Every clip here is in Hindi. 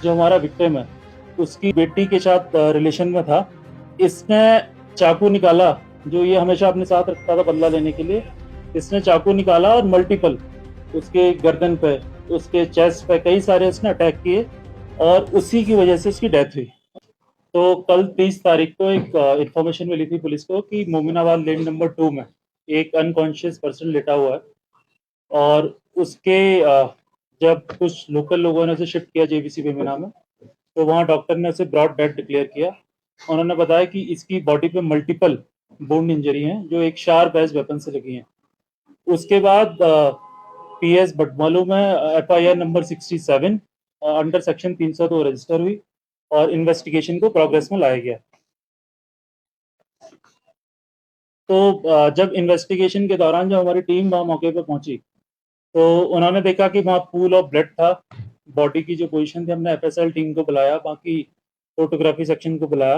जो हमारा विक्टिम है उसकी बेटी के साथ रिलेशन में था। इसने चाकू निकाला, जो ये हमेशा अपने साथ रखता था बदला लेने के लिए। इसने चाकू निकाला और मल्टीपल उसके गर्दन पे, उसके चेस्ट पे कई सारे उसने अटैक किए और उसी की वजह से उसकी डेथ हुई। तो कल 30 तारीख को एक इंफॉर्मेशन मिली थी पुलिस को कि मोमिनाबाद लेन नंबर 2 में एक अनकॉन्शियस पर्सन लेटा हुआ है और उसके जब कुछ लोकल लोगों ने उसे शिफ्ट किया जेबीसी बेमिना में, तो वहाँ डॉक्टर ने उसे ब्रॉड डेथ डिक्लेयर किया। उन्होंने बताया कि इसकी बॉडी पे मल्टीपल बोन इंजरी हैं जो एक शार्प एज वेपन से लगी हैं। उसके बाद पीएस बटमालू में FIR number 67 under section 302 register हुई और इन्वेस्टिगेशन को प्रोग्रेस में लाया गया। तो जब इन्वेस्टिगेशन के दौरान जब हमारी टीम वहाँ मौके पर पहुंची तो उन्होंने देखा कि वहाँ पूल ऑफ ब्लड था। बॉडी की जो पोजीशन थी, हमने एफएसएल टीम को बुलाया, बाकी फोटोग्राफी सेक्शन को बुलाया।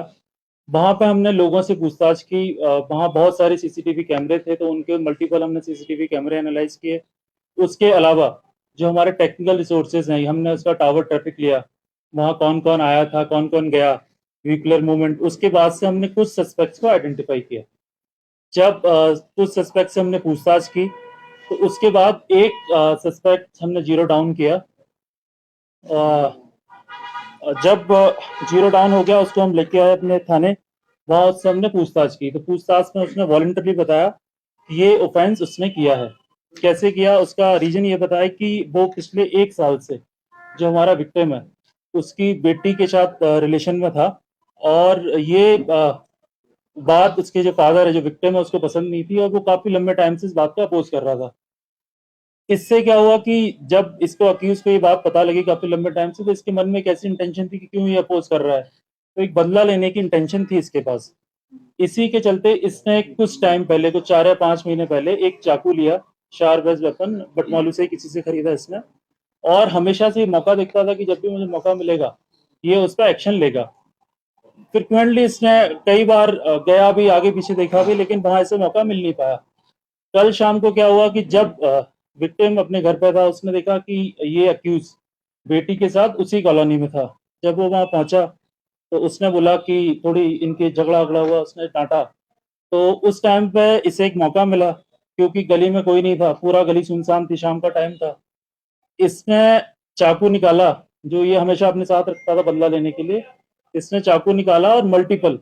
वहाँ पे हमने लोगों से पूछताछ की। वहाँ बहुत सारे सीसीटीवी कैमरे थे, तो उनके मल्टीपल हमने सीसीटीवी कैमरे एनालाइज किए। उसके अलावा जो हमारे टेक्निकल रिसोर्सेज हैं, हमने उसका टावर ट्रैफिक लिया, वहाँ कौन कौन आया था, कौन कौन गया, व्हीकुलर मूवमेंट। उसके बाद से हमने कुछ सस्पेक्ट्स को आइडेंटिफाई किया। जब कुछ सस्पेक्ट से हमने पूछताछ की तो उसके बाद एक सस्पेक्ट हमने जीरो डाउन किया। जब जीरो डाउन हो गया उसको हम लेके आए अपने थाने। वहाँ उससे हमने पूछताछ की, तो पूछताछ में उसने वॉलंटरी बताया कि ये ऑफेंस उसने किया है। कैसे किया, उसका रीजन ये बताया कि वो पिछले 1 साल से जो हमारा विक्टिम है उसकी बेटी के साथ रिलेशन में था और ये बात उसके जो फादर है, जो विक्टिम है, उसको पसंद नहीं थी और वो काफी लंबे टाइम से इस बात को अपोज कर रहा था। इससे क्या हुआ कि जब इसको अक्यूज को ये बात पता लगी काफी लंबे टाइम से, तो इसके मन में एक ऐसी इंटेंशन थी कि क्यों ये अपोज कर रहा है, तो एक बदला लेने की इंटेंशन थी इसके पास। इसी के चलते इसने कुछ टाइम पहले, कुछ 4 या 5 महीने पहले, एक चाकू लिया, शार्प एज वेपन, बटमालू से किसी से खरीदा इसने। और हमेशा से मौका देखता था कि जब भी मुझे मौका मिलेगा ये उस पर एक्शन लेगा। फ्रिक्वेंटली इसने कई बार गया भी, आगे पीछे देखा भी, लेकिन वहां से मौका मिल नहीं पाया। कल शाम को क्या हुआ कि जब विक्टिम अपने घर पे था, उसने देखा कि ये अक्यूज बेटी के साथ उसी कॉलोनी में था। जब वो वहां पहुंचा तो उसने बोला कि थोड़ी इनके झगड़ा वगड़ा हुआ, उसने डांटा। तो उस टाइम पे इसे एक मौका मिला, क्योंकि गली में कोई नहीं था, पूरा गली सुनसान थी, शाम का टाइम था। इसने चाकू निकाला, जो ये हमेशा अपने साथ रखता था बदला लेने के लिए। इसने चाकू निकाला और मल्टीपल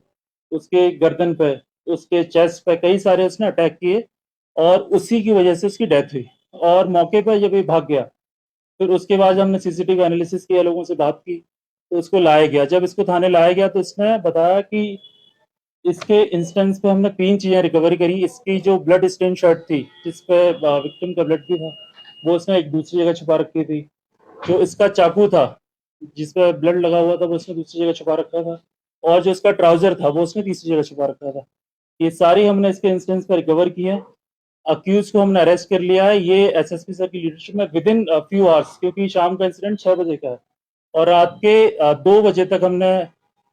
उसके गर्दन पे, उसके चेस्ट पे कई सारे उसने अटैक किए और उसी की वजह से उसकी डेथ हुई। और मौके पर जब ये भाग गया, फिर उसके बाद हमने सीसीटीवी एनालिसिस किया, लोगों से बात की, तो इसको लाया गया। जब इसको थाने लाया गया तो इसने बताया कि इसके इंस्टेंस पे हमने 3 चीजें रिकवरी करी। इसकी जो ब्लड स्टेन शर्ट थी जिसपे विक्टिम का ब्लड भी था, वो उसने एक दूसरी जगह छुपा रखी थी। जो इसका चाकू था जिसपे ब्लड लगा हुआ था, वो उसने दूसरी जगह छुपा रखा था। और जो इसका ट्राउजर था वो उसने तीसरी जगह छुपा रखा था। ये सारी हमने इसके इंस्टेंस पर रिकवर की है। अक्यूज को हमने अरेस्ट कर लिया है, ये एसएसपी सर की लीडरशिप में, विद इन फ्यू आवर्स, क्योंकि शाम का इंसिडेंट 6 बजे का है और रात के 2 बजे तक हमने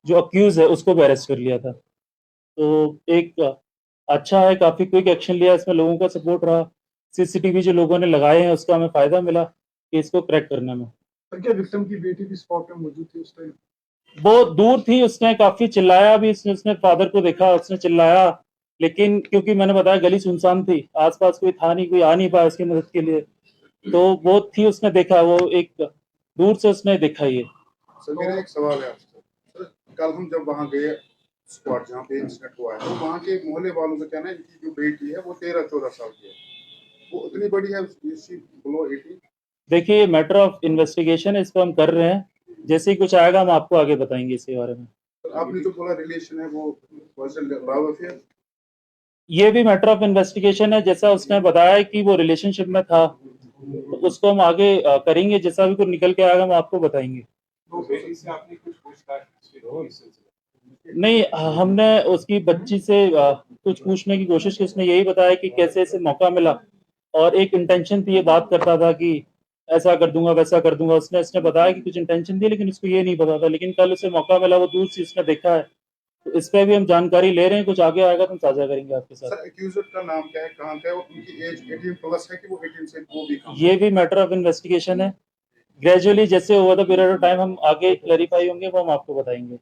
जो अक्यूज है उसको भी अरेस्ट कर लिया था। तो एक अच्छा है, काफी क्विक एक्शन लिया, इसमें लोगों का सपोर्ट रहा। सीसीटीवी जो लोगों ने लगाए हैं उसका हमें फायदा मिला कि इसको क्रैक करने में। पर क्या विक्टिम की बेटी भी स्पॉट में मौजूद थी उस टाइम? वो दूर थी, उसने काफी चिल्लाया भी, उसने फादर को देखा, उसने चिल्लाया, लेकिन क्योंकि मैंने बताया गली सुनसान थी, आसपास कोई था नहीं, कोई आ नहीं पाया उसकी मदद के लिए, तो वो थी, उसने देखा, वो एक दूर से उसने देखा ये। सर मेरा एक सवाल है आपसे। सर कल हम जब वहाँ गए स्पॉट जहाँ पे इंसिडेंट हुआ है, तो वहाँ के मोहल्ले वालों का कहना है कि जो बेटी है वो 13-14 साल की है, वो उतनी बड़ी है, बिलो 18। देखिए, मैटर ऑफ इन्वेस्टिगेशन है, इसको हम कर रहे हैं, जैसे ही कुछ आएगा हम आपको आगे बताएंगे इसके बारे में। आपने जो बोला रिलेशन है वो लव अफेयर, ये भी मैटर ऑफ इन्वेस्टिगेशन है, जैसा उसने बताया कि वो रिलेशनशिप में था, तो उसको हम आगे करेंगे, जैसा भी कुछ निकल के आएगा हम आपको बताएंगे। तो बेटी से आपने कुछ पूछताछ नहीं, हमने उसकी बच्ची से कुछ पूछने की कोशिश की, उसने यही बताया कि कैसे इसे मौका मिला और एक इंटेंशन थी, ये बात करता था कि ऐसा कर दूंगा वैसा कर दूंगा। उसने बताया कि कुछ इंटेंशन थी, लेकिन उसको ये नहीं पता था। लेकिन कल उसे मौका मिला, वो दूर से उसने देखा है, तो इस पे भी हम जानकारी ले रहे हैं, कुछ आगे आएगा तो हम साझा करेंगे आपके साथ। सर एक्यूजर का नाम क्या है, कहाँ का है और उनकी एज 18 प्लस है कि वो 18 से वो भी कम? ये भी मैटर ऑफ इन्वेस्टिगेशन है, ग्रेजुअली जैसे over the period of time हम आगे क्लैरिफाई होंगे वो हम आपको बताएंगे।